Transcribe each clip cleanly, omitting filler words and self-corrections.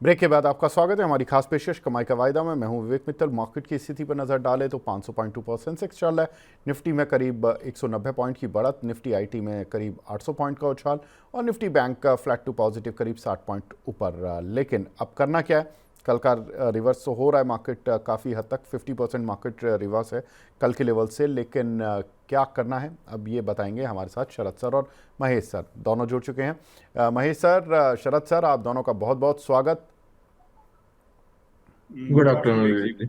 Break के बाद आपका स्वागत है हमारी खास पेशकश कमाई का वायदा में। मैं हूं विवेक मित्तल। मार्केट की स्थिति पर नजर डालें तो 500.2 सेंसेक्स चल रहा है। निफ्टी में करीब 190 पॉइंट की बढ़त, निफ्टी आईटी में करीब 800 पॉइंट का उछाल और निफ्टी बैंक का फ्लैट टू पॉजिटिव करीब 60 पॉइंट ऊपर। लेकिन अब करना क्या है? कल का रिवर्स तो हो रहा है, मार्केट काफ़ी हद तक 50% मार्केट रिवर्स है कल के लेवल से। लेकिन क्या करना है अब ये बताएंगे हमारे साथ शरद सर और महेश सर, दोनों जुड़ चुके हैं। महेश सर, शरद सर, आप दोनों का बहुत बहुत स्वागत। गुड आफ्टरनून विवेक जी।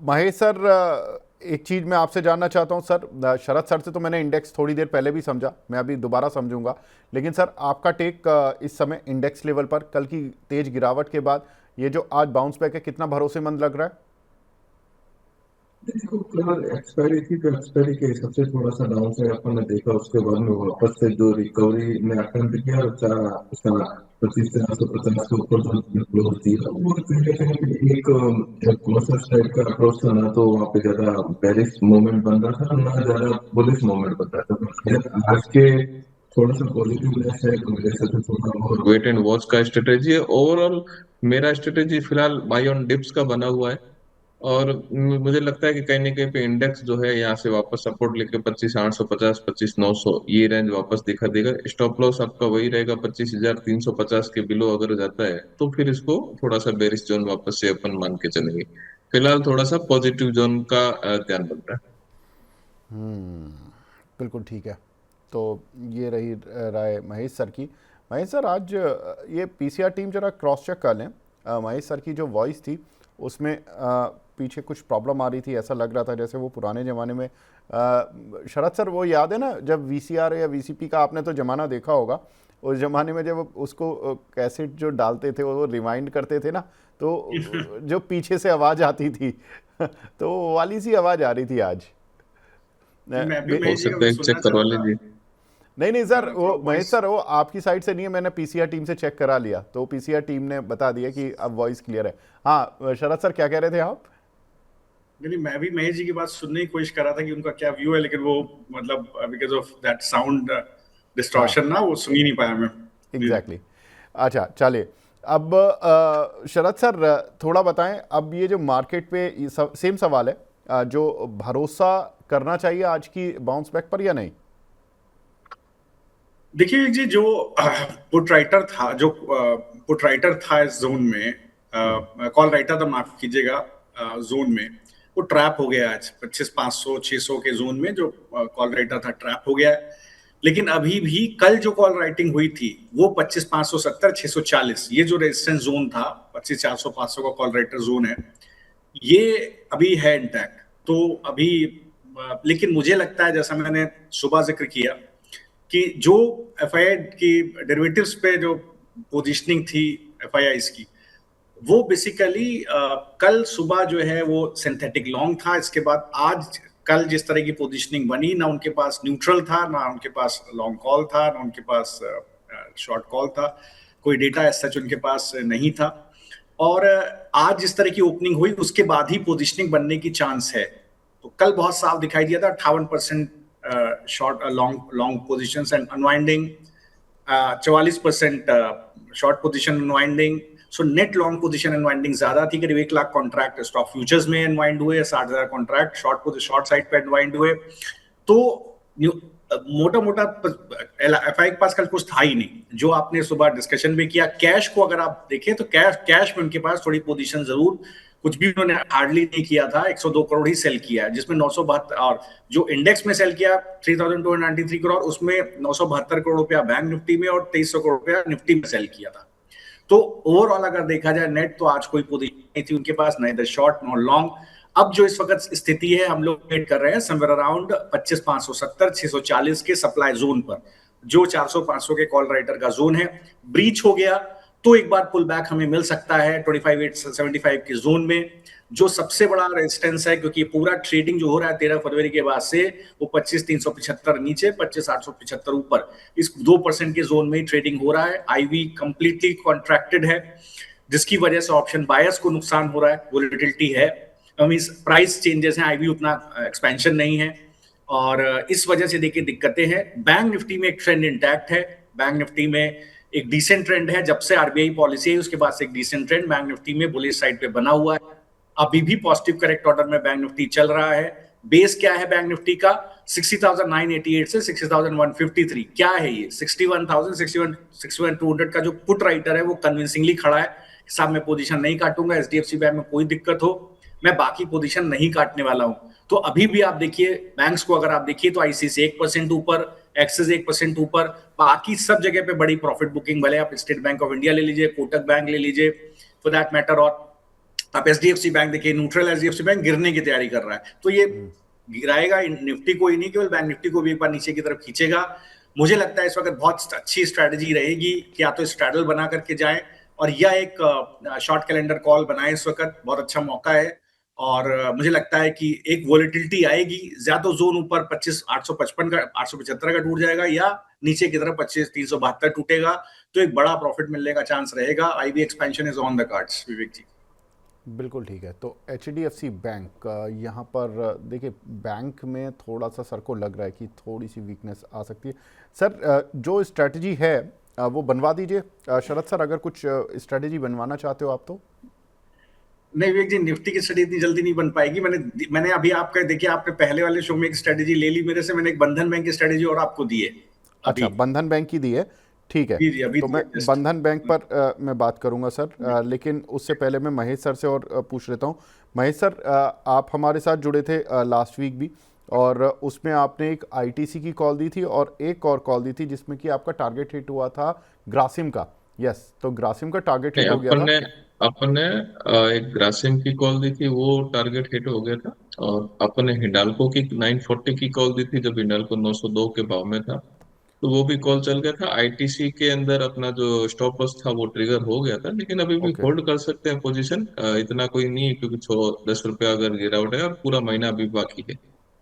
महेश सर, एक चीज़ मैं आपसे जानना चाहता हूं सर। शरद सर से तो मैंने इंडेक्स थोड़ी देर पहले भी समझा, मैं अभी दोबारा समझूंगा। लेकिन सर आपका टेक इस समय इंडेक्स लेवल पर कल की तेज गिरावट के बाद ये जो आज बाउंस बैक है, कितना भरोसेमंद लग रहा है? देखो, कल एक्सपायरी थी तो एक्सपायरी के हिसाब से थोड़ा सा डाउन साइड अपन ने देखा। उसके बाद में वापस से जो रिकवरी में अटेम्प्ट किया और उसका 25 से 950 के ऊपर जो क्लोज दिया, वो कहीं ना कहीं एक कॉन्शियस टाइप का अप्रोच था। ना तो वहाँ पे ज्यादा बेरिश मूवमेंट बन रहा था, ना ज्यादा बुलिश मूवमेंट बन रहा था। तो शायद आज के थोड़ा सा पॉजिटिवनेस है तो मेरे हिसाब से थोड़ा और वेट एंड वॉच का स्ट्रेटेजी है। ओवरऑल मेरा स्ट्रेटेजी फिलहाल बाई ऑन डिप्स का बना हुआ है। और मुझे लगता है कि कहीं ना कहीं पे इंडेक्स जो है यहाँ से वापस सपोर्ट लेके 25,850 25,900 ये रेंज वापस दिखा देगा। स्टॉप लॉस आपका वही रहेगा 25,350 के बिलो अगर जाता है तो फिर इसको थोड़ा सा बेरिश जोन वापस से अपन मान के चलेंगे। फिलहाल थोड़ा सा पॉजिटिव जोन का ध्यान बन रहा है। बिल्कुल ठीक है। तो ये रही राय महेश सर की। महेश सर, आज ये पीसीआर टीम जरा क्रॉस चेक कर लें। महेश सर की जो वॉइस थी उसमें पीछे कुछ प्रॉब्लम आ रही थी, ऐसा लग रहा था जैसे वो पुराने ज़माने में शरद सर, वो याद है ना जब वीसीआर या वीसीपी का आपने तो ज़माना देखा होगा, उस ज़माने में जब उसको कैसेट जो डालते थे वो रिवाइंड करते थे ना, तो जो पीछे से आवाज़ आती थी तो वो वाली सी आवाज़ आ रही थी आज। मैं भी हो महेश जी का सकता है सुनना चेक करवा चाहता था। लीजिए। नहीं नहीं सर, वो थोड़ा महेश वॉइस। सर वो आपकी साइड से नहीं है, मैंने पीसीआर टीम से चेक करा लिया तो पीसीआर टीम ने बता दिया कि अब वॉइस क्लियर है। हाँ शरद सर, क्या कह रहे थे आप? नहीं, मैं भी महेश जी की बात सुनने की कोशिश कर रहा था कि उनका क्या व्यू है, लेकिन वो मतलब बिकॉज ऑफ दैट साउंड हाँ, डिस्टॉर्शन ना, वो सुन ही नहीं पाया मैं। जी। एग्जैक्टली अच्छा चलिए। अब शरद सर, थोड़ा बताएं, अब ये जो मार्केट पे सेम सवाल है, जो भरोसा करना चाहिए आज की बाउंस बैक पर या नहीं? देखिए जी, जो पुट राइटर था, जो पुट राइटर था इस जोन में, कॉल राइटर था, माफ कीजिएगा, जोन में वो ट्रैप हो गया आज 25,500 600 के जोन में। जो कॉल राइटर था ट्रैप हो गया है। लेकिन अभी भी कल जो कॉल राइटिंग हुई थी वो 25,570 640, ये जो रेजिस्टेंस जोन था 25,400 500 का कॉल राइटर जोन है, ये अभी है इंटैक्ट। तो अभी लेकिन मुझे लगता है, जैसा मैंने सुबह जिक्र किया, कि जो एफआईआई की डेरिवेटिव्स पे जो पोजीशनिंग थी एफआईआई की, वो बेसिकली कल सुबह जो है वो सिंथेटिक लॉन्ग था। इसके बाद आज कल जिस तरह की पोजीशनिंग बनी, ना उनके पास न्यूट्रल था, ना उनके पास लॉन्ग कॉल था, ना उनके पास शॉर्ट कॉल था। कोई डेटा ऐसा सच उनके पास नहीं था। और आज जिस तरह की ओपनिंग हुई उसके बाद ही पोजीशनिंग बनने की चांस है। तो कल बहुत साफ दिखाई दिया था 58% short long long position and unwinding, 44% short position unwinding. So net long position unwinding ज्यादा थी, करीब 1 लाख कॉन्ट्रैक्ट स्टॉक फ्यूचर्स में अनवाइंड हुए, 60,000 कॉन्ट्रैक्ट शॉर्ट साइड पे अनवाइंड हुए। तो मोटा मोटा एफआई के पास कल कुछ था ही नहीं। जो आपने सुबह डिस्कशन में किया, कैश को अगर आप देखें तो कैश में उनके पास थोड़ी पोजीशन जरूर, कुछ भी उन्होंने हार्डली नहीं किया था। 102 करोड़ ही सेल किया है, जिसमें 972, और जो इंडेक्स में सेल किया 3,293 करोड़, उसमें 972 करोड़ रुपया बैंक निफ्टी में और 2300 करोड़ रुपया निफ्टी में सेल किया था। तो ओवरऑल अगर देखा जाए नेट, तो आज कोई पोजीशन नहीं थी उनके पास, नहीं शॉर्ट नो लॉन्ग। अब जो इस वक्त स्थिति है, हम लोग वेट कर रहे हैं समवेयर अराउंड 25,570 640 के सप्लाई जोन पर, जो 400 500 के कॉल राइटर का जोन है। ब्रीच हो गया तो एक बार पुल बैक हमें मिल सकता है 25,875 के जोन में, जो सबसे बड़ा रेजिस्टेंस है, क्योंकि पूरा ट्रेडिंग जो हो रहा है 13 फरवरी के बाद से, वो 25,375 नीचे 25,875 ऊपर, इस 2% के जोन में ही ट्रेडिंग हो रहा है। आईवी कंप्लीटली कॉन्ट्रैक्टेड है, जिसकी वजह से ऑप्शन बायर्स को नुकसान हो रहा है, वोलेटिलिटी है, प्राइस चेंजेस हैं, आईवी उतना एक्सपेंशन नहीं है, और इस वजह से देखिए दिक्कतें हैं। बैंक निफ्टी में एक ट्रेंड इंटैक्ट है। बैंक निफ्टी में एक डिसेंट ट्रेंड है, जब से आरबीआई पॉलिसी है उसके बाद से एक डिसेंट ट्रेंड बैंक निफ्टी में बुलिश साइड पे बना हुआ है। अभी भी पॉजिटिव करेक्ट ऑर्डर में बैंक निफ्टी चल रहा है। बेस क्या है बैंक निफ्टी का? 60,988 से 60,153। क्या है ये? 61,000 61,200 का जो पुट राइटर है वो कन्विंसिंगली खड़ा है। साहब मैं पोजीशन नहीं काटूंगा, एचडीएफसी बैंक में कोई दिक्कत हो मैं बाकी पोजीशन नहीं काटने वाला हूं। तो अभी भी आप देखिए बैंक्स को, अगर आप देखिए तो आईसीसी 1% ऊपर, एक्सिस 1% ऊपर, बाकी सब जगह पे बड़ी प्रॉफिट बुकिंग। भले आप स्टेट बैंक ऑफ इंडिया ले लीजिए, कोटक बैंक ले लीजिए फॉर दैट मैटर, और आप एचडीएफसी बैंक देखिए, न्यूट्रल एचडीएफसी बैंक गिरने की तैयारी कर रहा है। तो ये गिराएगा निफ्टी को ही नहीं, केवल बैंक निफ्टी को भी एक बार नीचे की तरफ खींचेगा। मुझे लगता है इस वक्त बहुत अच्छी स्ट्रेटजी रहेगी कि या तो स्ट्रैडल बना करके जाए और या एक शॉर्ट कैलेंडर कॉल बनाए। इस वक्त बहुत अच्छा मौका है और मुझे लगता है कि एक वॉलेटिलिटी आएगी, ज्यादा जोन ऊपर 25,855 का 875 का टूट जाएगा या नीचे की तरफ 25,372 टूटेगा, तो एक बड़ा प्रॉफिट मिलने का चांस रहेगा। IB expansion is on the cards. Vivek ji बिल्कुल ठीक है। तो एचडीएफसी बैंक यहाँ पर देखिए बैंक में थोड़ा सा सर को लग रहा है कि थोड़ी सी वीकनेस आ सकती है। सर जो स्ट्रैटेजी है वो बनवा दीजिए। शरद सर अगर कुछ स्ट्रैटेजी बनवाना चाहते हो आप तो। नहीं विवेक जी, निफ्टी की स्ट्रेटेजी इतनी जल्दी नहीं बन पाएगी। मैंने अभी आपका देखिए, आपने पहले वाले शो में एक स्ट्रेटेजी ले ली मेरे से, मैंने एक बंधन बैंक की स्ट्रेटेजी और आपको दी है। अच्छा, बंधन बैंक की दी है, ठीक है। जी अभी तो मैं बंधन बैंक पर मैं बात करूंगा सर, लेकिन उससे पहले मैं महेश सर से और पूछ लेता हूं। महेश सर, आप हमारे साथ जुड़े थे लास्ट वीक भी, और उसमें आपने एक आईटीसी की कॉल दी थी और एक और कॉल दी थी जिसमें कि आपका टारगेट हिट हुआ था ग्रासिम का। यस, तो ग्रासिम का टारगेट हिट हो गया था। अपने एक ग्रासिम की कॉल दी थी, वो टारगेट हिट हो गया था। और अपने हिंडाल्को की 940 की कॉल दी थी जब हिंडाल्को 902 के भाव में था, तो वो भी कॉल चल गया था। आईटीसी के अंदर अपना जो स्टॉप लॉस था वो ट्रिगर हो गया था, लेकिन अभी भी ओके, होल्ड कर सकते हैं पोजीशन। इतना कोई नहीं है, क्योंकि 10 रुपया अगर गिरावट है और पूरा महीना अभी बाकी है,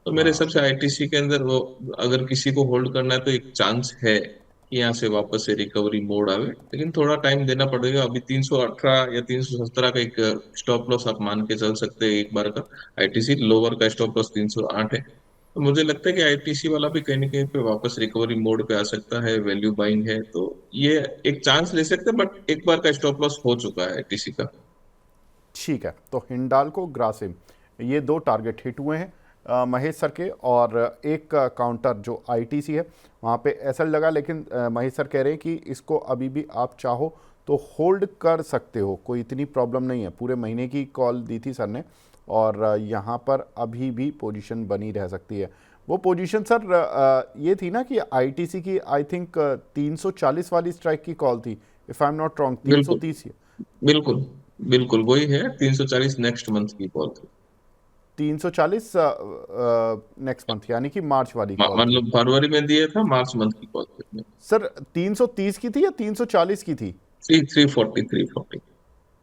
तो मेरे हिसाब से आईटीसी के अंदर वो अगर किसी को होल्ड करना है तो एक चांस है कि यहाँ से वापस से रिकवरी मोड आवे, लेकिन थोड़ा टाइम देना पड़ेगा। अभी 318 या 317 का एक स्टॉप लॉस आप मान के चल सकते हैं एक बार का। आईटीसी लोअर का स्टॉप लॉस 308 है, तो मुझे लगता है कि आईटीसी वाला भी कहीं ना कहीं पे वापस रिकवरी मोड पे आ सकता है। वैल्यू बाइंग है, तो ये एक चांस ले सकते हैं, बट एक बार का स्टॉप लॉस हो चुका है आईटीसी का। ठीक है। तो हिंडाल्को ग्रासिम ये दो टारगेट हिट हुए हैं महेश सर के, और एक काउंटर जो आईटीसी है वहाँ पे एसएल लगा, लेकिन महेश सर कह रहे हैं कि इसको अभी भी आप चाहो तो होल्ड कर सकते हो, कोई इतनी प्रॉब्लम नहीं है। पूरे महीने की कॉल दी थी सर ने, और यहाँ पर अभी भी पोजीशन बनी रह सकती है। वो पोजीशन सर ये थी ना कि आईटीसी की आई थिंक 340 वाली स्ट्राइक की कॉल थी, if I am not wrong, 330। बिल्कुल बिल्कुल वही है, 340 नेक्स्ट मंथ की कॉल थी। 340 नेक्स्ट मंथ यानी कि मार्च वाली कॉल थी। मतलब फरवरी में दिया था, मार्च मंथ की कॉल थी सर 330 की थी या 340 की थी? 340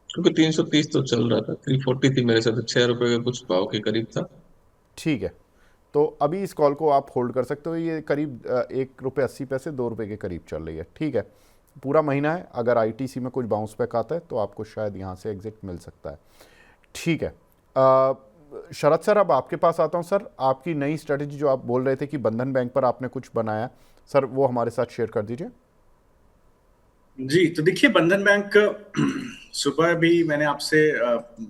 क्योंकि 330 तो चल रहा था, 340 थी मेरे साथ, 6 रुपए के कुछ भाव के करीब था। ठीक है, तो अभी इस कॉल को आप होल्ड कर सकते हो। ये करीब 1 रुपये 80 पैसे 2 रुपये के करीब चल रही है। ठीक है, पूरा महीना है, अगर आईटीसी में कुछ बाउंस बैक आता है तो आपको शायद यहाँ से एग्जिट मिल सकता है। ठीक है, शरद सर अब आपके पास आता हूँ। सर आपकी नई स्ट्रेटेजी जो आप बोल रहे थे कि बंधन बैंक पर आपने कुछ बनाया, सर वो हमारे साथ शेयर कर दीजिए। जी, तो देखिए बंधन बैंक, सुबह भी मैंने आपसे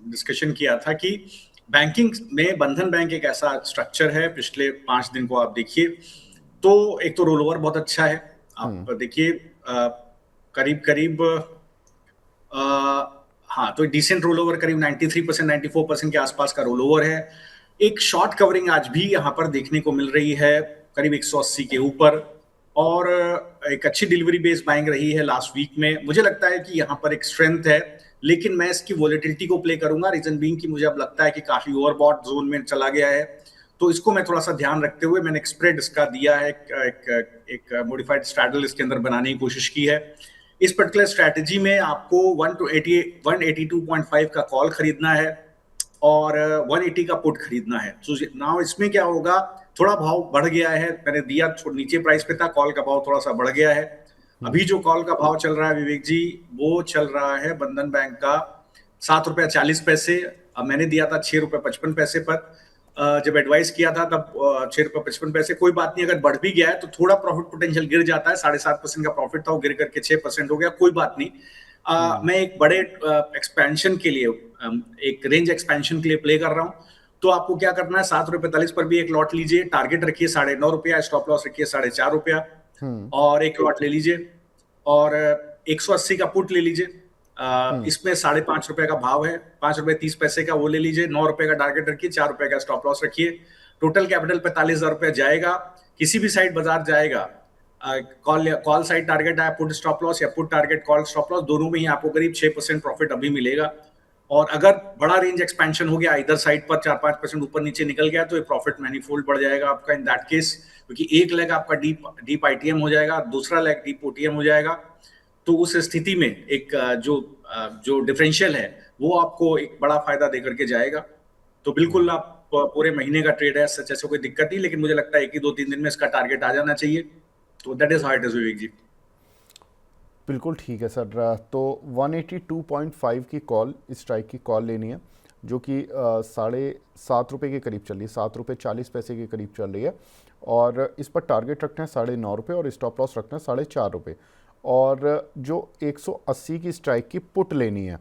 डिस्कशन किया था कि बैंकिंग में बंधन बैंक एक ऐसा स्ट्रक्चर है, पिछले 5 दिन को आप देखिए तो एक तो रोल ओवर बहुत अच्छा है। आप देखिए करीब करीब हाँ, तो डिसेंट रोल ओवर, करीब 93% 94% के आसपास का रोल ओवर है। एक शॉर्ट कवरिंग आज भी यहाँ पर देखने को मिल रही है, करीब 180 के ऊपर, और एक अच्छी डिलीवरी बेस बाइंग रही है लास्ट वीक में। मुझे लगता है कि यहाँ पर एक स्ट्रेंथ है, लेकिन मैं इसकी वॉलेटिलिटी को प्ले करूंगा। रीजन बीइंग कि मुझे अब लगता है कि काफी ओवरबॉट जोन में चला गया है, तो इसको मैं थोड़ा सा ध्यान रखते हुए मैंने एक स्प्रेड इसका दिया है, एक मॉडिफाइड स्ट्रैडल इसके अंदर बनाने की कोशिश की है। इस पर्टिकुलर स्ट्रैटेजी में आपको 182.5 का कॉल खरीदना है और 180 का पुट खरीदना है। तो नाउ इसमें क्या होगा, थोड़ा भाव बढ़ गया है, मैंने दिया नीचे प्राइस पे था, कॉल का भाव थोड़ा सा बढ़ गया है। अभी जो कॉल का भाव चल रहा है विवेक जी, वो चल रहा है बंधन बैंक का 7 रुपया 40 पैसे। अब मैंने दिया था 6 रुपये 55 पैसे पर। जब एडवाइस किया था तब 6 रुपये 55 पैसे। कोई बात नहीं, अगर बढ़ भी गया है तो थोड़ा प्रॉफिट पोटेंशियल गिर जाता है, 7.5% का प्रॉफिट था वो गिर करके 6% हो गया, कोई बात नहीं। मैं एक बड़े एक्सपेंशन के लिए, एक रेंज एक्सपेंशन के लिए प्ले कर रहा हूँ। तो आपको क्या करना है, 7 रुपये 45 पर भी एक लॉट लीजिए, टारगेट रखिए 9.5 रुपया, स्टॉप लॉस रखिए 4.5 रुपया, और एक लॉट ले लीजिए। और 180 का पुट ले लीजिए, इसमें 5.5 रुपए का भाव है, 5 रुपए 30 पैसे का वो ले लीजिए, 9 रुपए का टारगेट रखिए, 4 रुपए का स्टॉप लॉस रखिए। टोटल कैपिटल 45,000 रुपया जाएगा। किसी भी साइड बाजार जाएगा, कॉल साइड टारगेट है पुट स्टॉप लॉस, या put target call stop loss, दोनों में ही आपको करीब 6% प्रॉफिट अभी मिलेगा। और अगर बड़ा रेंज एक्सपेंशन हो गया, इधर साइड पर 4-5% ऊपर नीचे निकल गया, तो ये प्रॉफिट मैनीफोल्ड बढ़ जाएगा आपका इन दैट केस, क्योंकि एक लेग आपका डीप आईटीएम हो जाएगा, दूसरा लेग डीप ओटीएम हो जाएगा। तो उस स्थिति में एक जो डिफरेंशियल है वो आपको एक बड़ा फायदा देकर के जाएगा। तो बिल्कुल आप पूरे महीने का ट्रेड है, सच ऐसे कोई दिक्कत नहीं, लेकिन मुझे लगता है कि 2-3 दिन में इसका टारगेट आ जाना चाहिए। तो that is how it is, Vivek ji. बिल्कुल ठीक है सर। तो 182.5 की कॉल, स्ट्राइक की कॉल लेनी है, जो कि 7.5 रुपये के करीब चल रही है, 7.40 रुपये के करीब चल रही है। और इस पर टारगेट रखना है 9.5 रुपये और स्टॉप लॉस रखना है 4.5 रुपये। और जो 180 की स्ट्राइक की पुट लेनी है,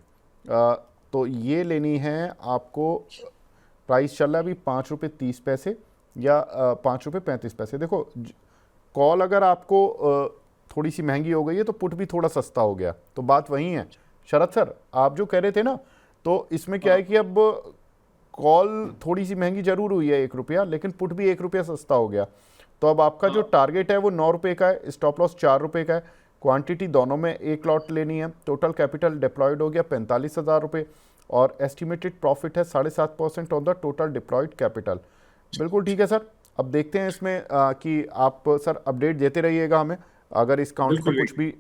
तो ये लेनी है आपको, प्राइस चल रहा है अभी 5.30 रुपये या 5.35 रुपये। देखो, कॉल अगर आपको थोड़ी सी महंगी हो गई है तो पुट भी थोड़ा सस्ता हो गया, तो बात वही है। शरद सर, आप जो कह रहे थे ना, तो इसमें क्या है कि अब कॉल थोड़ी सी महंगी जरूर हुई है 1 रुपया, लेकिन पुट भी 1 रुपया सस्ता हो गया। तो अब आपका जो टारगेट है वो 9 रुपये का है, स्टॉप लॉस 4 रुपये का है, क्वांटिटी दोनों में एक लॉट लेनी है। टोटल कैपिटल डिप्लॉयड हो गया 45,000 रुपये, और एस्टिमेटेड प्रॉफिट है 7.5% on the total deployed capital. बिल्कुल ठीक है सर। अब देखते हैं इसमें कि आप सर अपडेट देते रहिएगा हमें, अगर इस काउंट पर कुछ भी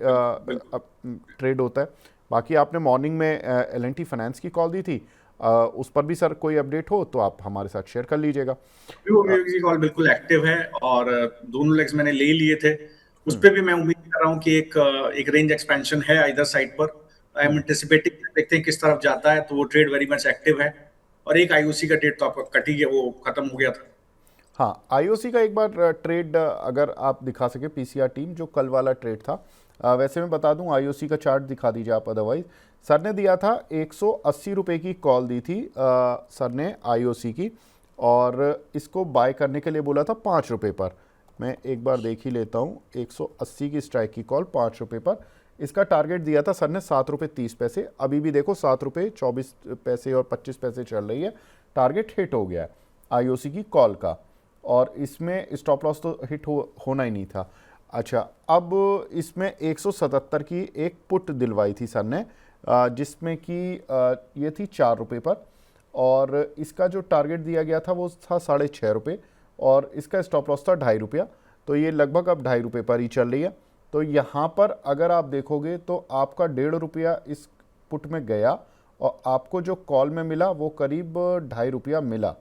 ट्रेड होता है। बाकी आपने मॉर्निंग में L&T फाइनेंस की कॉल दी थी, उस पर भी सर कोई अपडेट हो तो आप हमारे साथ शेयर कर लीजिएगा। कॉल बिल्कुल एक्टिव है, और दोनों लेग्स मैंने ले लिए थे। उस पर भी मैं उम्मीद कर रहा हूँ कि एक रेंज एक्सपेंशन है इधर साइड पर। आई एम एंटिसिपेटिंग, देखते हैं किस तरफ जाता है। तो वो ट्रेड वेरी मच एक्टिव है। और एक आईओसी का ट्रेड तो आपका कट ही गया, वो खत्म हो गया था। हाँ, आईओसी का एक बार ट्रेड अगर आप दिखा सके, पीसीआर टीम, जो कल वाला ट्रेड था। वैसे मैं बता दूं, आईओसी का चार्ट दिखा दीजिए आप। अदरवाइज सर ने दिया था 180 रुपये की कॉल दी थी सर ने आईओसी की, और इसको बाय करने के लिए बोला था 5 रुपये पर। मैं एक बार देख ही लेता हूँ, 180 की स्ट्राइक की कॉल 5 रुपये पर। इसका टारगेट दिया था सर ने 7.30 रुपये। अभी भी देखो 7.24 और 25 पैसे चल रही है, टारगेट हिट हो गया है आईओसी की कॉल का। और इसमें स्टॉप लॉस तो हिट होना ही नहीं था। अच्छा, अब इसमें 177 की एक पुट दिलवाई थी सर ने, जिसमें कि ये थी 4 रुपये पर, और इसका जो टारगेट दिया गया था वो था 6.5 रुपये, और इसका स्टॉप लॉस था 2.5 रुपया। तो ये लगभग अब 2.5 रुपये पर ही चल रही है। तो यहाँ पर अगर आप देखोगे तो आपका 1.5 रुपया इस पुट में गया, और आपको जो कॉल में मिला वो करीब 2.5 रुपया मिला।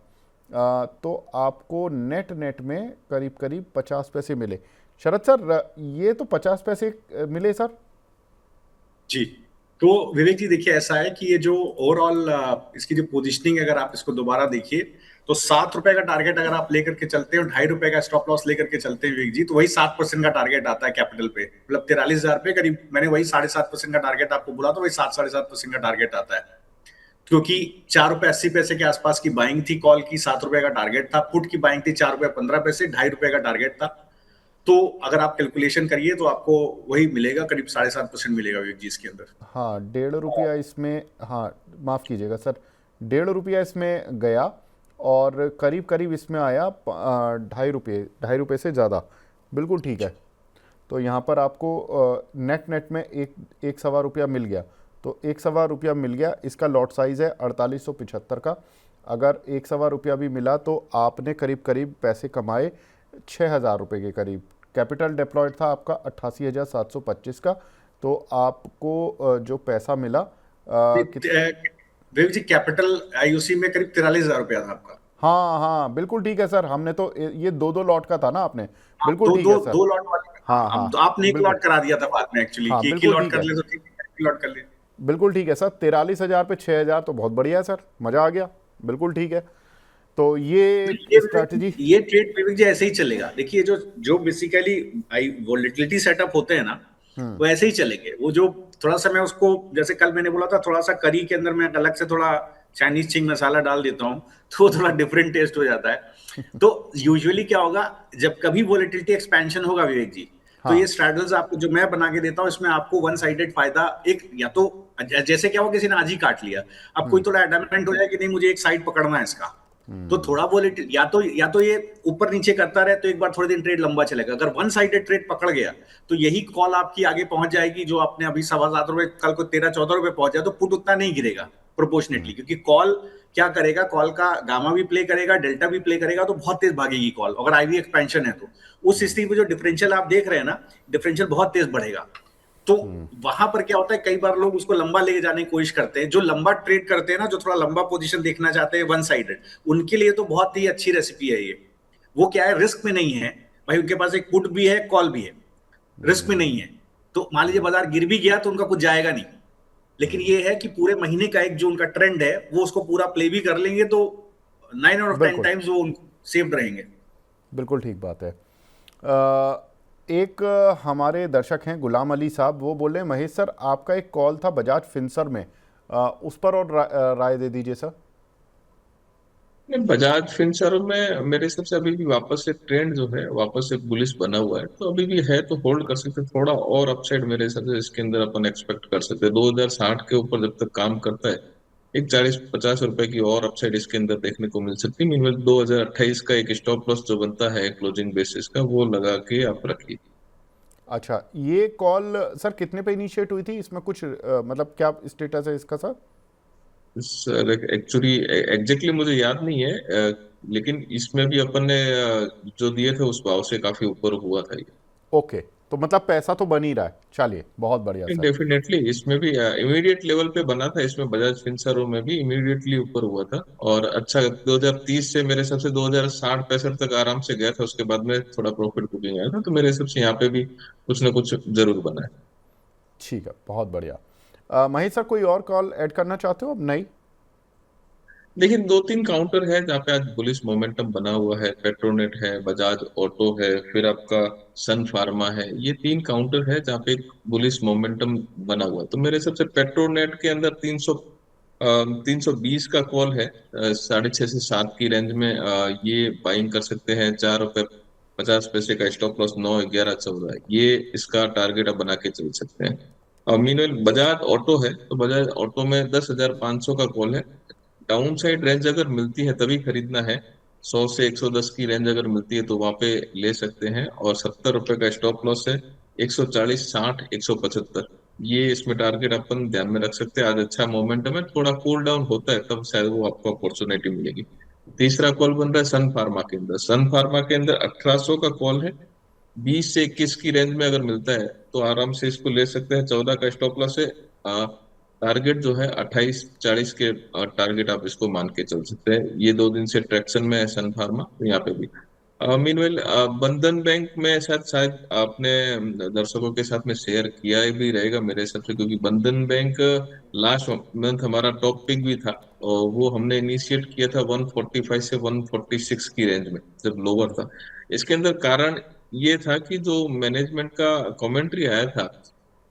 तो आपको नेट में करीब 50 पैसे मिले। शरद सर, ये तो 50 पैसे मिले सर जी। तो विवेक जी, देखिए ऐसा है कि ये जो ओवरऑल इसकी जो पोजीशनिंग, अगर आप इसको दोबारा देखिए तो 7 रुपए का टारगेट अगर आप लेकर के चलते हैं और 2.5 रुपए का स्टॉप लॉस लेकर के चलते हैं विवेक जी, तो वही 7% का टारगेट आता है कैपिटल पे, मतलब 43,000 रुपए करीब। मैंने वही 7.5% का टारगेट आपको बोला, तो वही 7-7.5% का टारगेट आता है। क्योंकि 4 रुपए 80 पैसे के आसपास की बाइंग थी कॉल की, 7 रुपए का टारगेट था। पुट की बाइंग थी 4 रुपए 15 पैसे, 2.5 रुपए का टारगेट था। तो अगर आप कैलकुलेशन करिए तो आपको वही मिलेगा, करीब 7.5% मिलेगा विवेक जी इसके अंदर। हाँ, 1.5 रुपया इसमें, हाँ माफ़ कीजिएगा सर, 1.5 रुपया इसमें गया, और करीब इसमें आया 2.5 रुपये, 2.5 रुपये से ज़्यादा। बिल्कुल ठीक है। तो यहाँ पर आपको नेट में एक 1.25 रुपया मिल गया। तो 1.25 रुपया मिल गया। इसका लॉट साइज़ है 4875 का। अगर 1.25 रुपया भी मिला तो आपने करीब पैसे कमाए 6,000 रुपये के करीब। कैपिटल डिप्लॉयड था आपका 88,725 का। तो आपको जो पैसा मिला विवेक जी, कैपिटल आईओसी में करीब 43,000 रुपया था आपका। हाँ, बिल्कुल ठीक है सर। हमने तो ये दो लॉट का था ना आपने। बिल्कुल ठीक है सर। दो लॉट वाले। हाँ, तो आपने एक लॉट करा दिया था बाद में एक्चुअली, हाँ, कि एक ही बिल्कुल लॉट ठीक कर है। ले तो ठीक है, एक ही लॉट कर ले। बिल्कुल ठीक है सर। 43,000 पे 6,000 तो बहुत बढ़िया है सर, मज़ा आ गया। बिल्कुल ठीक है। तो ये स्ट्रैटेजी ये ट्रेड विवेक जी ऐसे ही चलेगा। देखिए जो जो बेसिकली वोलेटिलिटी सेटअप होते हैं ना, वो ऐसे ही चलेंगे। वो जो थोड़ा सा मैं उसको, जैसे कल मैंने बोला था, थोड़ा सा करी के अंदर मैं अलग से थोड़ा चाइनीज चिंग मसाला डाल देता हूँ, तो वो थोड़ा डिफरेंट टेस्ट हो जाता है। तो यूजुअली क्या होगा, जब कभी वोलेटिलिटी एक्सपेंशन होगा विवेक जी, तो हाँ। ये स्ट्रैडल्स आपको जो मैं बना के देता हूँ, इसमें आपको वन साइडेड फायदा एक, या तो जैसे क्या हो, किसी ने आज ही काट लिया, अब कोई थोड़ा एडमेंट हो जाए कि नहीं मुझे एक साइड पकड़ना है इसका, तो थोड़ा वोलेटिल या तो ये ऊपर नीचे करता रहे, तो एक बार थोड़े दिन ट्रेड लंबा चलेगा। अगर वन साइडेड ट्रेड पकड़ गया, तो यही कॉल आपकी आगे पहुंच जाएगी, जो आपने अभी 7.25 रुपए कल को 13-14 रुपए पहुंच जाए, तो पुट उतना नहीं गिरेगा प्रोपोर्शनेटली, क्योंकि कॉल क्या करेगा, कॉल का गामा भी प्ले करेगा, डेल्टा भी प्ले करेगा, तो बहुत तेज भागेगी कॉल, अगर आईवी एक्सपेंशन है तो। उस स्थिति में जो डिफरेंशियल आप देख रहे हैं ना, डिफरेंशियल बहुत तेज बढ़ेगा। तो वहां पर क्या होता है, कई बार लोग उसको लंबा लेके जाने की कोशिश करते हैं, जो लंबा ट्रेड करते हैं ना, जो थोड़ा लंबा पोजीशन देखना चाहते हैं वन साइडेड, उनके लिए तो बहुत ही अच्छी रेसिपी है ये। वो क्या है, रिस्क में नहीं है भाई, उनके पास एक पुट भी है, कॉल भी है, रिस्क में नहीं है। तो मान लीजिए बाजार गिर भी गया तो उनका कुछ जाएगा नहीं, लेकिन ये है कि पूरे महीने का एक जो उनका ट्रेंड है, वो उसको पूरा प्ले भी कर लेंगे, तो 9 out of 10 बिल्कुल टाइम्स वो सेव्ड रहेंगे। बिल्कुल ठीक बात है। एक हमारे दर्शक हैं गुलाम अली साहब, वो बोल रहे हैं महेश सर आपका एक कॉल था बजाज फिनसर में, उस पर और राय दे दीजिए सर। नहीं, बजाज फिनसर्व में मेरे हिसाब से अभी भी वापस से ट्रेंड जो है वापस से बुलिश बना हुआ है, तो अभी भी है तो होल्ड कर सकते हैं। थोड़ा और अपसाइड मेरे हिसाब से इसके अंदर अपन एक्सपेक्ट कर सकते हैं। 2060 के ऊपर जब तक काम करता है, एक 40-50 रुपए की और अपसाइड इसके अंदर देखने को मिल सकती है। मीनवेल 2028 का एक स्टॉप लॉस जो बनता है क्लोजिंग बेसिस का, वो लगा के आप रखिए। अच्छा, ये कॉल सर कितने पे इनिशिएट हुई थी, इसमें कुछ मतलब क्या स्टेटस है इसका सर? सर एक्चुअली एग्जैक्टली मुझे याद नहीं है, लेकिन इसमें भी अपन ने जो दिए थे उस भाव से काफी ऊपर हुआ था ये। ओके, तो मतलब पैसा तो बन ही रहा है, चलिए बहुत बढ़िया सर। डेफिनेटली इसमें भी इमीडिएट लेवल पे बना था, इसमें बजाज फिनसर्व में भी इमीडिएटली ऊपर हुआ था। और अच्छा 2030 से मेरे हिसाब से 2060-65 तक आराम से गया था, उसके बाद में थोड़ा प्रॉफिट बुकिंग आया था, तो मेरे हिसाब से यहाँ पे भी कुछ ना कुछ जरूर बना है। ठीक है, बहुत बढ़िया। महेश सर कोई और कॉल ऐड करना चाहते हो अब? नहीं? देखिए 2-3 काउंटर है जहाँ पे आज बुलिश मोमेंटम बना हुआ है। पेट्रोनेट है, बजाज ऑटो है, फिर आपका सन फार्मा है। ये 3 काउंटर है जहाँ पे एक बुलिश मोमेंटम बना हुआ है। तो मेरे हिसाब से पेट्रोनेट के अंदर 320 का कॉल है, 6.5 से 7 की रेंज में ये बाइंग कर सकते हैं। 4 रुपए 50 पैसे का स्टॉप लॉस 9-11 चल रहा है, ये इसका टारगेट आप बना के चल सकते हैं। और मीनवेल बजाज ऑटो है, तो बजाज ऑटो में 10,500 का कॉल है। डाउन साइड रेंज अगर मिलती है तभी खरीदना है। 100 से 110 की रेंज अगर मिलती है तो वहां पे ले सकते हैं। और 70 रुपए का स्टॉप लॉस है। 140, 60, 175, ये इसमें टारगेट अपन ध्यान में रख सकते हैं। आज अच्छा मोमेंटम है, थोड़ा कूल डाउन होता है तब शायद वो आपको अपॉर्चुनिटी मिलेगी। तीसरा कॉल बन रहा है सन फार्मा के अंदर। सन फार्मा के अंदर 1800 का कॉल है। 20 से 21 की रेंज में अगर मिलता है तो आराम से इसको ले सकते हैं। 14 का स्टॉप लॉस है। टारगेट जो है 28-40 के टारगेट आप इसको मान के चल सकते हैं। ये 2 दिन से ट्रैक्शन में है सन फार्मा, तो यहाँ पे भी। मीनवेल बंधन बैंक में शायद शायद आपने दर्शकों के साथ में शेयर किया भी रहेगा मेरे हिसाब से, क्योंकि बंधन बैंक लास्ट मंथ हमारा टॉप पिक भी था। और वो हमने इनिशिएट किया था 145 से 146 की रेंज में जब लोअर था। इसके अंदर कारण ये था कि जो मैनेजमेंट का कमेंट्री आया था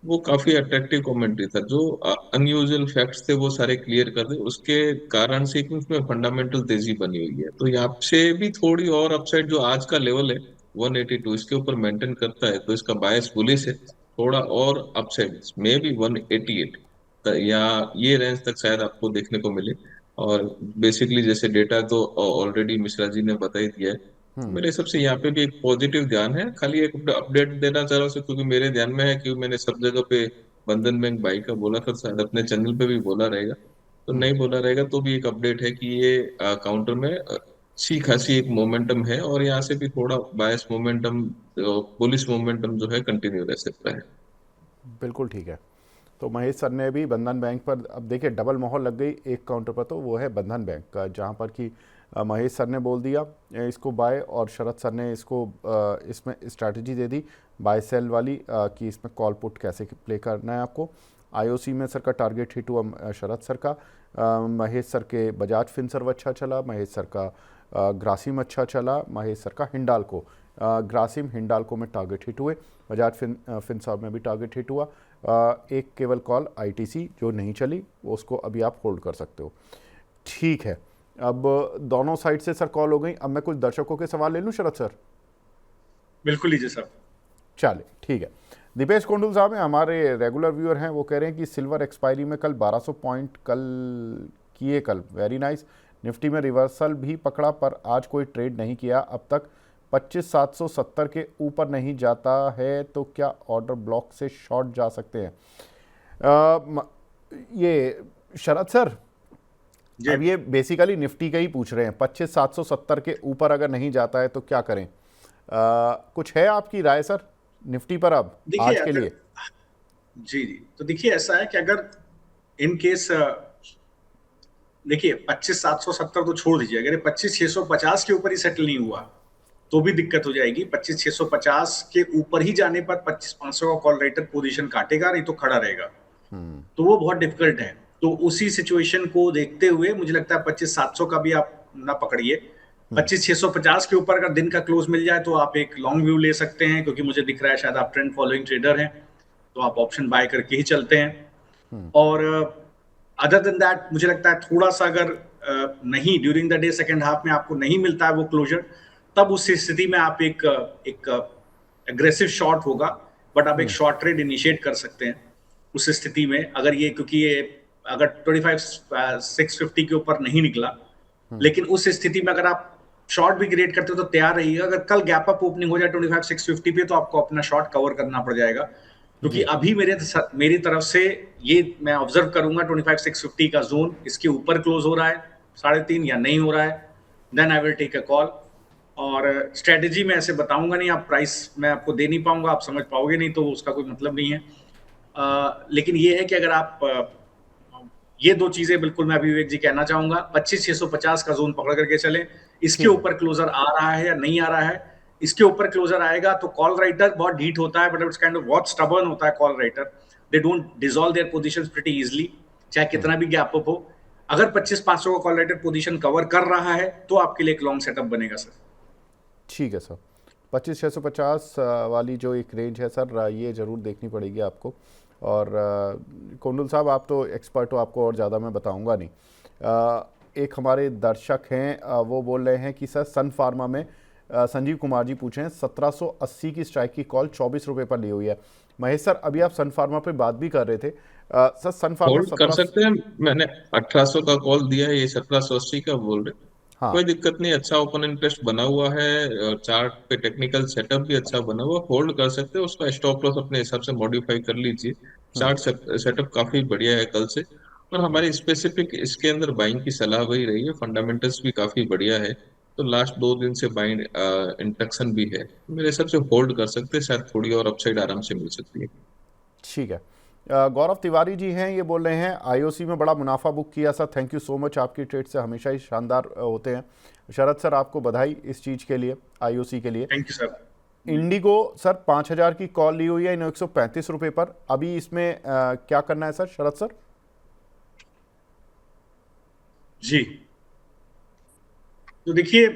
वो काफी अट्रैक्टिव कमेंट्री था। जो अनयूजुअल फैक्ट्स थे वो सारे क्लियर कर दे, उसके कारण से कि उसमें फंडामेंटल तेजी बनी हुई है। तो यहाँ से भी थोड़ी और अपसाइड, जो आज का लेवल है 182, इसके ऊपर मेंटेन करता है तो इसका बायस बुलिश है। थोड़ा और अपसाइड में भी 188 या ये रेंज तक शायद आपको देखने को मिले। और बेसिकली जैसे डेटा तो ऑलरेडी मिश्रा जी ने बता ही दिया है, तो मेरे हिसाब से यहाँ पे भी एक पॉजिटिव ध्यान है। खाली एक अपडेट देना चाह रहा हूँ क्योंकि मेरे ध्यान में है कि मैंने सब जगह पे बंधन बैंक बाई का बोला था, शायद अपने चैनल पे भी बोला रहेगा, तो नहीं बोला रहेगा तो भी एक अपडेट है कि ये काउंटर में अच्छी खासी एक मोमेंटम है। और यहाँ से भी थोड़ा बायस मोमेंटम, बुलिश मोमेंटम जो है कंटिन्यू रह सकता है। बिल्कुल ठीक है। तो महेश सर ने भी बंधन बैंक पर, अब देखिए डबल मोहर लग गई एक काउंटर पर, तो वो है बंधन बैंक का, जहाँ पर कि महेश सर ने बोल दिया इसको बाय, और शरद सर ने इसको इसमें स्ट्रैटेजी दे दी बाय सेल वाली कि इसमें कॉल पुट कैसे प्ले करना है आपको। आईओसी में सर का टारगेट हिट हुआ शरद सर का, महेश सर के बजाज फिनसर्व अच्छा चला, महेश सर का ग्रासिम अच्छा चला, महेश सर का हिंडाल्को, ग्रासिम हिंडाल्को में टारगेट हिट हुए, बजाज फिनसर्व में भी टारगेट हिट हुआ। एक केवल कॉल आईटीसी जो नहीं चली, उसको अभी आप होल्ड कर सकते हो। ठीक है, अब दोनों साइड से सर कॉल हो गई। अब मैं कुछ दर्शकों के सवाल ले लूँ शरद सर? बिल्कुल लीजिए सर। चले, ठीक है। दीपेश कोंडुल साहब हैं, हमारे रेगुलर व्यूअर हैं, वो कह रहे हैं कि सिल्वर एक्सपायरी में कल 1200 पॉइंट कल वेरी नाइस। निफ्टी में रिवर्सल भी पकड़ा पर आज कोई ट्रेड नहीं किया अब तक। 25,770 के ऊपर नहीं जाता है तो क्या ऑर्डर ब्लॉक से शॉर्ट जा सकते हैं? ये शरद सर, अब ये बेसिकली निफ्टी का ही पूछ रहे हैं, 25,770 के ऊपर अगर नहीं जाता है तो क्या करें? कुछ है आपकी राय सर निफ्टी पर अब आज के लिए? जी, तो देखिए ऐसा है कि अगर इन केस देखिए 25,770 तो छोड़ दीजिए, अगर 25,650 के ऊपर ही सेटल नहीं हुआ तो भी दिक्कत हो जाएगी। 25,650 के ऊपर ही जाने पर 25,500 का कॉल राइटर पोजीशन काटेगा, नहीं तो खड़ा रहेगा, तो वो बहुत डिफिकल्ट है। तो उसी सिचुएशन को देखते हुए मुझे लगता है 25,700 का भी आप ना पकड़िए। 25,650 के ऊपर अगर दिन का क्लोज मिल जाए तो आप एक लॉन्ग व्यू ले सकते हैं, क्योंकि मुझे दिख रहा है शायद आप ट्रेंड फॉलोइंग ट्रेडर हैं, तो आप ऑप्शन बाय करके ही चलते हैं। और अदर देन दैट मुझे लगता है थोड़ा सा अगर नहीं during the day second half में आपको नहीं मिलता है वो क्लोजर, तब उस स्थिति में आप एक एग्रेसिव शॉर्ट होगा, बट आप एक शॉर्ट ट्रेड इनिशिएट कर सकते हैं उस स्थिति में। अगर ये, क्योंकि ये अगर 25,650 के ऊपर नहीं निकला, लेकिन उस स्थिति में अगर आप शॉर्ट भी क्रिएट करते हो तो तैयार रहिएगा। अगर कल गैप अप ओपनिंग हो जाए 25,650 पे तो आपको अपना शॉर्ट कवर करना पड़ जाएगा, क्योंकि अभी मेरी तरफ से ये मैं ऑब्जर्व करूंगा 25,650 का जोन, इसके ऊपर क्लोज हो रहा है 3.5 या नहीं हो रहा है, then I will take a call. और स्ट्रेटेजी मैं ऐसे बताऊंगा नहीं, आप प्राइस मैं आपको दे नहीं पाऊंगा, आप समझ पाओगे नहीं, तो उसका कोई मतलब नहीं है। लेकिन ये है कि अगर आप ये दो चीजें बिल्कुल मैं अभी विवेक जी कहना चाहूंगा, 25,650 का जोन पकड़ करके चले। इसके ऊपर क्लोजर आ रहा है या नहीं आ रहा है, इसके ऊपर क्लोजर आएगा तो कॉल राइटर बहुत ढीठ होता है, बट इट्स काइंड ऑफ बहुत स्टबर्न होता है call writer, they don't dissolve their positions pretty easily, चाहे कितना भी गैप अप हो। अगर 25,500 का कॉल राइटर पोजीशन कवर कर रहा है तो आपके लिए एक लॉन्ग सेटअप बनेगा सर। ठीक है सर, 25,650 वाली जो एक रेंज है सर, ये ज़रूर देखनी पड़ेगी आपको। और कोंडुल साहब आप तो एक्सपर्ट हो, आपको और ज़्यादा मैं बताऊंगा नहीं। एक हमारे दर्शक हैं, वो बोल रहे हैं कि सर सन फार्मा में संजीव कुमार जी पूछे हैं 1780 की स्ट्राइक की कॉल 24 रुपये पर ली हुई है। महेश सर, अभी आप सन फार्मा पे बात भी कर रहे थे, सर सन फार्मा होल्ड कर सकते हैं। मैंने 1800 का कॉल दिया है, ये 1780 का बोल रहे। हाँ, कोई दिक्कत नहीं, अच्छा ओपन इंटरेस्ट बना हुआ है, चार्ट पे टेक्निकल सेटअप भी अच्छा बना हुआ, होल्ड कर सकते हैं। उसका स्टॉप लॉस अपने हिसाब से मॉडिफाई कर लीजिए। चार्ट सेटअप काफी बढ़िया है कल से, और हमारी स्पेसिफिक इसके अंदर बाइंग की सलाह वही रही है। फंडामेंटल्स भी काफी बढ़िया है, तो लास्ट 2 दिन से बाइंग इंटरेक्शन भी है, मेरे हिसाब से होल्ड कर सकते हैं, शायद थोड़ी और अपसाइड आराम से मिल सकती है। ठीक है, गौरव तिवारी जी हैं, ये बोल रहे हैं आईओसी में बड़ा मुनाफा बुक किया sir, thank you so much, आपकी ट्रेड से हमेशा ही शानदार होते हैं। शरद सर, आपको बधाई इस चीज़ के लिए, आईओसी के लिए। Thank you sir. Indigo sir 5,000 की कॉल ली हुई है 135 रुपये पर, अभी इसमें क्या करना है सर शरद सर? जी, तो देखिए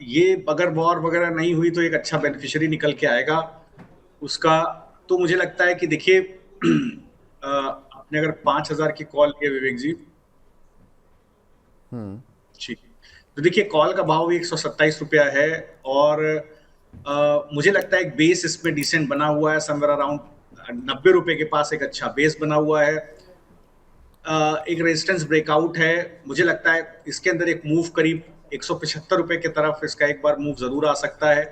ये अगर वॉर वगैरह नहीं हुई तो एक अच्छा बेनिफिशियरी निकल के आएगा उसका। तो मुझे लगता है कि देखिए आपने अगर 5,000 की कॉल किया विवेक जी, ठीक, तो देखिए कॉल का भाव भी 127 रुपया है, और मुझे लगता है एक बेस इसमें डिसेंट बना हुआ है, समवेयर अराउंड 90 रुपए के पास एक अच्छा बेस बना हुआ है। एक रेजिस्टेंस ब्रेकआउट है, मुझे लगता है इसके अंदर एक मूव करीब 175 रुपए की तरफ इसका एक बार मूव जरूर आ सकता है,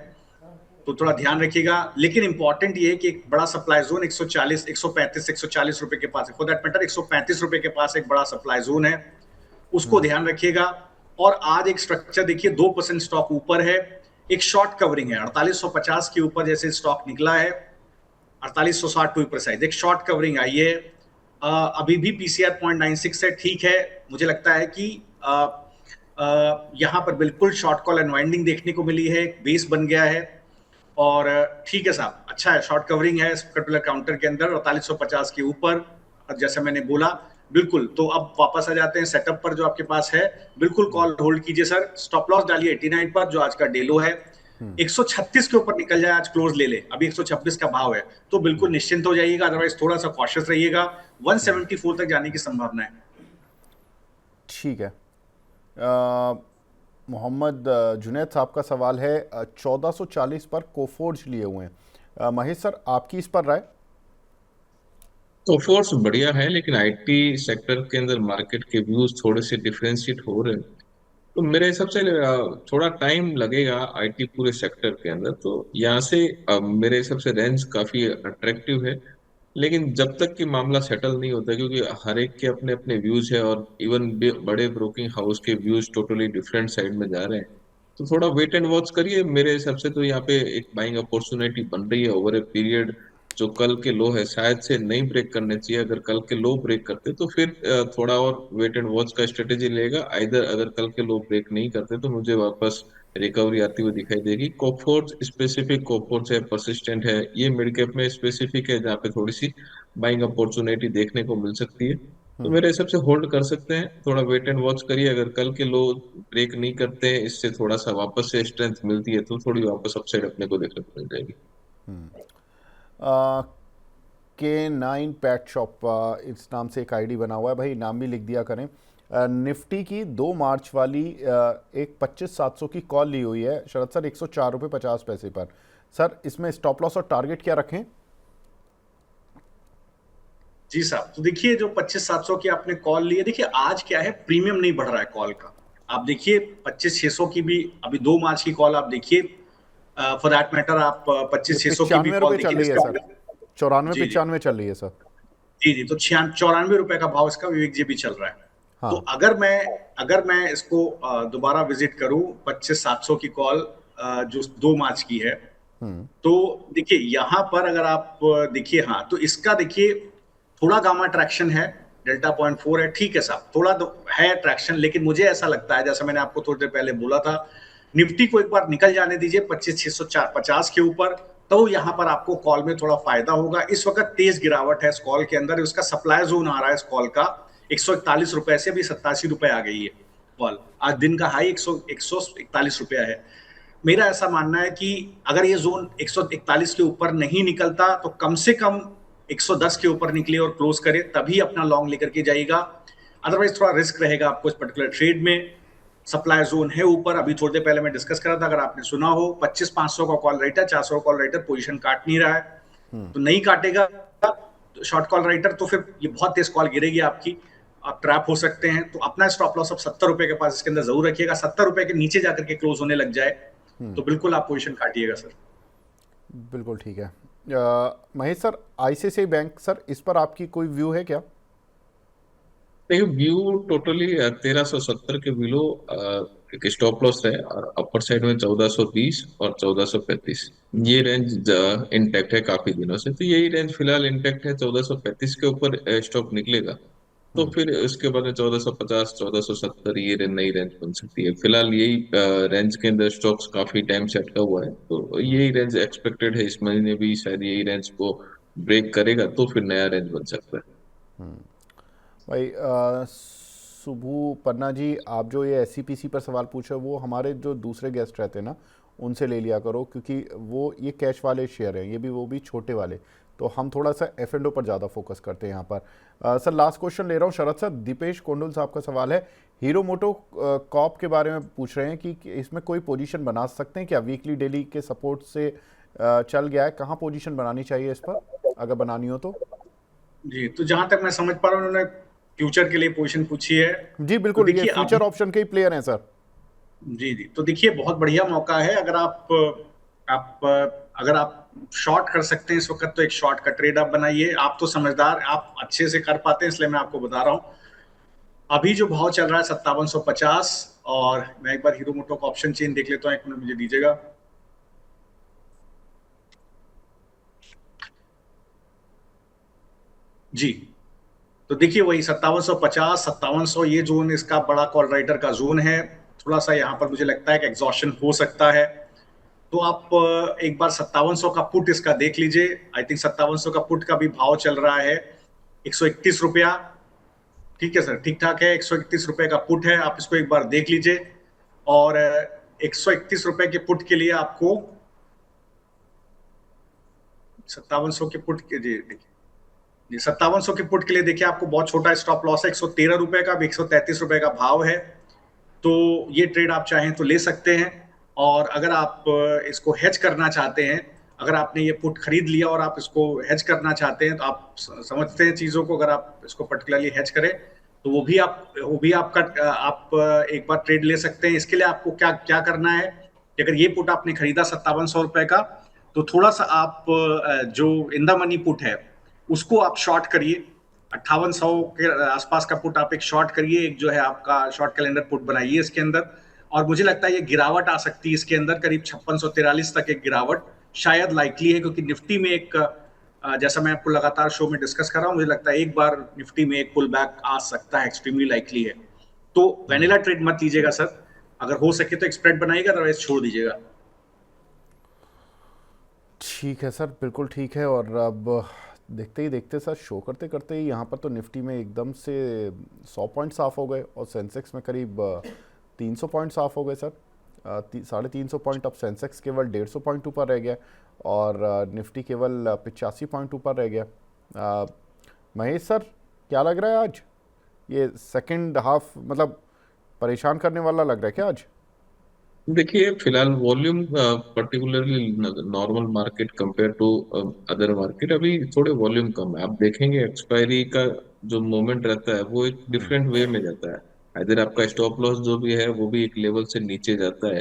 तो थोड़ा ध्यान रखिएगा। लेकिन इंपॉर्टेंट ये है कि एक बड़ा सप्लाई जोन 140, 135, 140 रुपए के पास है, फॉर दैट मैटर 135 रुपए के पास एक बड़ा सप्लाई जोन है, उसको ध्यान रखिएगा। और आज एक स्ट्रक्चर देखिए 2% स्टॉक ऊपर है, एक शॉर्ट कवरिंग है 4850 के ऊपर, जैसे स्टॉक निकला है 4860 टू प्रिसाइज, एक शॉर्ट कवरिंग आई है। अभी भी पीसीआर 0.96 है, ठीक है। मुझे लगता है कि यहाँ पर बिल्कुल शॉर्ट कॉल अनवाइंडिंग देखने को मिली है, बेस बन गया है, और ठीक है साहब, अच्छा है, शॉर्ट कवरिंग है इस पर्टिकुलर काउंटर के अंदर 4850 के ऊपर। जैसे मैंने बोला बिल्कुल, तो अब वापस आ जाते हैं सेटअप पर जो आपके पास है, बिल्कुल कॉल होल्ड कीजिए सर, स्टॉप लॉस डालिए 89 पर जो आज का डेलो है, 136 के ऊपर निकल जाए आज क्लोज ले ले, अभी 126 का भाव है, तो बिल्कुल निश्चिंत हो जाइएगा, अदरवाइज थोड़ा सा कॉशियस रहिएगा, 174 तक जाने की संभावना है। ठीक है। मोहम्मद जुनैद साहब का सवाल है 1440 पर कोफोर्ज लिए हुए हैं। महेश सर, आपकी इस पर राय? कोफोर्स बढ़िया है, लेकिन आईटी सेक्टर के अंदर मार्केट के व्यूज थोड़े से डिफरेंशिएट हो रहे हैं, तो मेरे हिसाब से थोड़ा टाइम लगेगा आईटी पूरे सेक्टर के अंदर। तो यहाँ से मेरे हिसाब से रेंज काफी अट्रैक्टिव है, लेकिन जब तक कि मामला सेटल नहीं होता, क्योंकि हर एक के अपने अपने व्यूज है और इवन बड़े ब्रोकिंग हाउस के व्यूज टोटली डिफरेंट साइड में जा रहे हैं, तो थोड़ा वेट एंड वॉच करिए। मेरे हिसाब से तो यहाँ पे एक बाइंग अपॉर्चुनिटी बन रही है ओवर ए पीरियड। जो कल के लो है शायद से नहीं ब्रेक करने चाहिए, अगर कल के लो ब्रेक करते तो फिर थोड़ा और वेट एंड वॉच का स्ट्रेटेजी लेगा। आइदर अगर कल के लो ब्रेक नहीं करते तो मुझे वापस रिकवरी आती हुई दिखाई देगी। कोफोर्ज स्पेसिफिक, कोफोर्ज है, परसिस्टेंट है, ये मिड कैप में स्पेसिफिक है जहाँ पे थोड़ी सी बाइंग अपॉर्चुनिटी देखने को मिल सकती है। तो मेरे हिसाब से होल्ड कर सकते हैं, थोड़ा वेट एंड वॉच करिए। अगर कल के लो ब्रेक नहीं करते हैं, इससे थोड़ा सा वापस से स्ट्रेंथ मिलती है, तो थोड़ी वापस अपसाइड अपने को देखने को मिल जाएगी। K9 पैट शॉप इस नाम से एक आईडी बना हुआ है, भाई नाम भी लिख दिया करें। निफ्टी की 2 मार्च वाली एक 25,700 की कॉल ली हुई है शरद सर, 104 रुपये 50 पैसे पर। सर इसमें स्टॉप लॉस और टारगेट क्या रखें? जी साहब, तो देखिए जो 25,700 की आपने कॉल ली है, देखिए आज क्या है, प्रीमियम नहीं बढ़ रहा है कॉल का। आप देखिए 25,600 की भी अभी 2 मार्च की कॉल आप देखिए, फॉर दैट मैटर आप 25,600 की भी कॉल चल रही है सर, 94-95 चल रही है सर। जी जी, तो 94 रुपए का भाव इसका विवेक जी भी चल रहा है। हाँ। तो अगर मैं इसको दोबारा विजिट करूं 25,700 की कॉल जो 2 मार्च की है, तो देखिए यहां पर अगर आप देखिए, हाँ तो इसका देखिए थोड़ा गामा ट्रैक्शन है, डेल्टा 0.4 है, ठीक है साहब, थोड़ा तो है ट्रैक्शन, लेकिन मुझे ऐसा लगता है, जैसा मैंने आपको थोड़ी देर पहले बोला था, निफ्टी को एक बार निकल जाने दीजिए 25,650 के ऊपर, तो यहाँ पर आपको कॉल में थोड़ा फायदा होगा। इस वक्त तेज गिरावट है इस कॉल के अंदर, उसका सप्लाई जोन आ रहा है इस कॉल का 141 रुपए से अभी 87 रुपए आ गई है कॉल। आज दिन का हाई 141 रुपया है। मेरा ऐसा मानना है कि अगर ये जोन 141 के ऊपर नहीं निकलता तो कम से कम 110 के ऊपर निकले और क्लोज करे, तभी अपना लॉन्ग लेकर के जाइएगा। अदरवाइज थोड़ा रिस्क रहेगा आपको इस पर्टिकुलर ट्रेड में। सप्लाई जोन है ऊपर, अभी थोड़ी देर पहले मैं डिस्कस करा था, अगर आपने सुना हो 25,500 का कॉल राइटर, 400 का कॉल राइटर पोजीशन काट नहीं रहा है, तो नहीं काटेगा शॉर्ट कॉल राइटर, तो फिर ये बहुत तेज कॉल गिरेगी आपकी, आप ट्रैप हो सकते हैं। तो अपना स्टॉप लॉस अब 70 रुपए के पास इसके अंदर जरूर रखिएगा। 70 रुपए के नीचे जाकर के क्लोज होने लग जाए तो बिल्कुल आप पोजीशन काटिएगा सर। बिल्कुल ठीक है। Mahesh sir, ICICI bank sir, इस पर आपकी कोई व्यू है क्या? देखिए व्यू टोटली 1370 के बिलो एक स्टॉप लॉस है, और अपर साइड में 1420 और 1435 ये रेंज इंटैक्ट है काफी दिनों से। तो यही रेंज फिलहाल इंटैक्ट है, 1435 के ऊपर स्टॉक निकलेगा तो फिर उसके बाद में 1450 1470 ये नई रेंज बन सकती है। फिलहाल यही रेंज के अंदर स्टॉक्स काफी टाइम से अटका हुआ है, तो यही रेंज एक्सपेक्टेड है, इस महीने भी शायद यही रेंज को ब्रेक करेगा तो फिर नया रेंज बन सकता है। भाई सुबू पन्ना जी, आप जो ये एससीपीसी पर सवाल पूछ रहे हो वो हमारे जो दूसरे गेस्ट रहते हैं ना उनसे ले लिया करो, क्योंकि वो ये कैश वाले शेयर हैं, ये भी वो भी छोटे वाले, तो हम थोड़ा सा F&O पर ज़्यादा फोकस करते हैं यहाँ पर। सर लास्ट क्वेश्चन ले रहा हूँ शरद सर, दीपेश कोंडुल साहब का सवाल है, हीरो मोटो कॉप के बारे में पूछ रहे हैं कि इसमें कोई पोजीशन बना सकते हैं क्या? वीकली डेली के सपोर्ट से चल गया है, कहाँ पोजीशन बनानी चाहिए इस पर अगर बनानी हो तो? जी, तो जहां तक मैं समझ पा रहा हूँ उन्होंने फ्यूचर के लिए पोजीशन पूछी है। जी बिल्कुल, तो ये फ्यूचर ऑप्शन के ही प्लेयर हैं सर। जी जी, तो देखिए बहुत बढ़िया मौका है, अगर आप शॉर्ट कर सकते हैं इस वक्त तो एक शॉर्ट का ट्रेड आप बनाइए। आप तो समझदार, आप अच्छे से कर पाते हैं, इसलिए मैं आपको बता रहा हूं। अभी जो भाव चल रहा है 5750, और मैं एक बार हीरो मोटो का ऑप्शन चेन देख लेता हूं, एक मिनट मुझे दीजिएगा। जी, तो देखिए वही 5750 5700 ये जोन इसका बड़ा कॉल राइटर का जोन है। थोड़ा सा यहाँ पर मुझे लगता है कि एग्जॉशन हो सकता है, तो आप एक बार 5700 का पुट इसका देख लीजिए। आई थिंक 5700 का पुट का भी भाव चल रहा है 131 रुपया, ठीक है सर, ठीक ठाक है। 131 रुपए का पुट है, आप इसको एक बार देख लीजिए। और 131 रुपए के पुट के लिए आपको 5700 के पुट के जी देखिए, 5700 के पुट के लिए देखिए आपको बहुत छोटा स्टॉप लॉस है 113 रुपए का, 133 रुपए का भाव है। तो ये ट्रेड आप चाहें तो ले सकते हैं। और अगर आप इसको हेज करना चाहते हैं, अगर आपने ये पुट खरीद लिया और आप इसको हेज करना चाहते हैं, तो आप समझते हैं चीजों को, अगर आप इसको पर्टिकुलरली हेज करें तो वो भी आपका आप एक बार ट्रेड ले सकते हैं। इसके लिए आपको क्या क्या करना है कि अगर ये पुट आपने खरीदा 5700 रुपए का, तो थोड़ा सा आप जो इन द मनी पुट है उसको आप शॉर्ट करिए। 5800 के आसपास का पुट आप एक शॉर्ट करिए, एक जो है आपका शॉर्ट कैलेंडर पुट बनाइए इसके अंदर। और मुझे लगता है ये गिरावट आ सकती है इसके अंदर, करीब 5643 तक एक गिरावट शायद लाइकली है, क्योंकि निफ्टी में एक जैसा मैं आपको लगातार शो में डिस्कस कर रहा हूँ, मुझे लगता है एक बार निफ्टी में एक पुल बैक आ सकता है, एक्सट्रीमली लाइकली है। तो वैनिला ट्रेड मत लीजिएगा सर, अगर हो सके तो एक स्प्रेड बनाइएगा, अदरवाइज छोड़ दीजिएगा। ठीक है सर, बिल्कुल ठीक है। और अब देखते ही देखते सर, शो करते करते ही यहाँ पर तो निफ्टी में एकदम से 100 पॉइंट साफ हो गए और सेंसेक्स में करीब 300 पॉइंट साफ हो गए सर। 350 पॉइंट, अब सेंसेक्स केवल 150 पॉइंट ऊपर रह गया और निफ्टी केवल 85 पॉइंट ऊपर रह गया। महेश सर, क्या लग रहा है आज ये सेकंड हाफ, मतलब परेशान करने वाला लग रहा है क्या आज? देखिए फिलहाल volume particularly normal market compare to other market अभी थोड़े वॉल्यूम कम है। आप देखेंगे एक्सपायरी का जो मोमेंट रहता है वो एक डिफरेंट वे में जाता है। इधर आपका स्टॉप लॉस जो भी है वो भी एक लेवल से नीचे जाता है।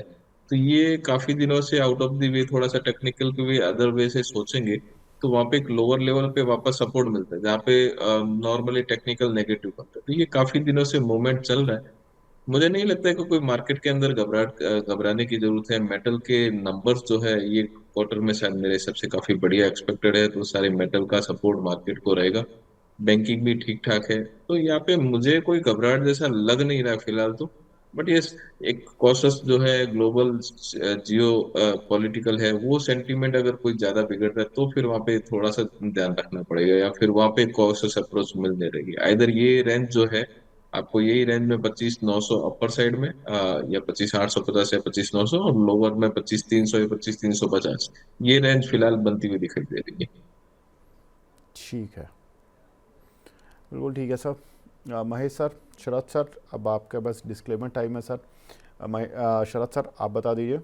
तो ये काफी दिनों से आउट ऑफ द वे, थोड़ा सा टेक्निकल के वे अदर वे से सोचेंगे तो वहां पे एक लोअर लेवल पे वापस सपोर्ट मिलता है, जहाँ पे नॉर्मली टेक्निकल नेगेटिव बनता है। तो ये काफी दिनों से मूवमेंट चल रहा है। मुझे नहीं लगता है कि कोई मार्केट के अंदर घबराने की जरूरत है। मेटल के नंबर्स जो है ये क्वार्टर में शायद मेरे हिसाब से काफी बढ़िया एक्सपेक्टेड है, तो सारे मेटल का सपोर्ट मार्केट को रहेगा। बैंकिंग भी ठीक ठाक है, तो यहाँ पे मुझे कोई घबराहट जैसा लग नहीं रहा है फिलहाल तो। बट ये एक कॉशस जो है ग्लोबल जियो पॉलिटिकल है, वो सेंटीमेंट अगर कोई ज्यादा बिगड़ रहा है तो फिर वहां पे थोड़ा सा ध्यान रखना पड़ेगा, या फिर वहां पे कॉशस अप्रोच मिलने रहेगी। आइदर ये रेंज जो है आपको यही रेंज में 25,900 अपर साइड में या 25,850 या 25,900, और लोअर में 25,300 या 25,350, ये रेंज फिलहाल बनती हुई दिखाई दे रही है। ठीक है, बिल्कुल ठीक है सर। महेश सर, शरद सर, अब आपका बस डिस्क्लेमर टाइम है सर। शरद सर, आप बता दीजिए।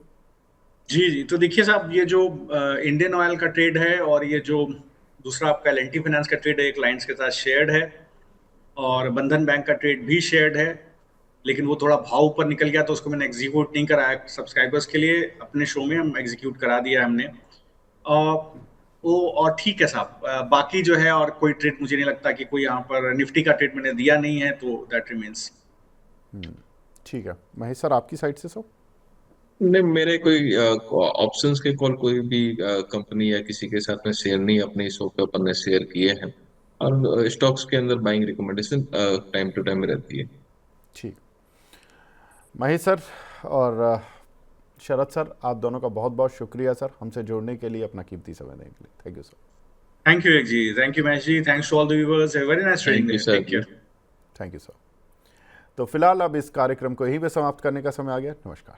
जी जी, तो देखिए साहब, ये जो इंडियन ऑयल का ट्रेड है और ये जो दूसरा आपका एल&टी फाइनेंस का ट्रेड है, एक क्लाइंट्स के साथ शेयर्ड है, और बंधन बैंक का ट्रेड भी शेयर्ड है, लेकिन वो थोड़ा भाव ऊपर निकल गया तो उसको मैंने एग्जीक्यूट नहीं कराया सब्सक्राइबर्स के लिए। अपने शो में हम एग्जीक्यूट करा दिया हमने। वो और ठीक है साहब, बाकी जो है और कोई ट्रेड मुझे नहीं लगता कि कोई यहाँ पर निफ्टी का ट्रेड मैंने दिया नहीं है, तो दैट रिमेन्स। ठीक है महेश सर, आपकी साइड से सो नहीं, मेरे कोई ऑप्शंस के कॉल कोई भी कंपनी या किसी के साथ में शेयर नहीं अपने शो पे अपन ने शेयर किए हैं, और स्टॉक्स के अंदर buying recommendation time to time रहती है। ठीक, महेश सर और शरद सर, आप दोनों का बहुत बहुत शुक्रिया सर, हमसे जुड़ने के लिए, अपना कीमती समय देने के लिए। Thank you sir. Thank you ji, thank you Mahesh ji, thanks to all the viewers, very nice trading, take care. Thank you sir. तो फिलहाल अब इस कार्यक्रम को यहीं पे समाप्त करने का समय आ गया। नमस्कार।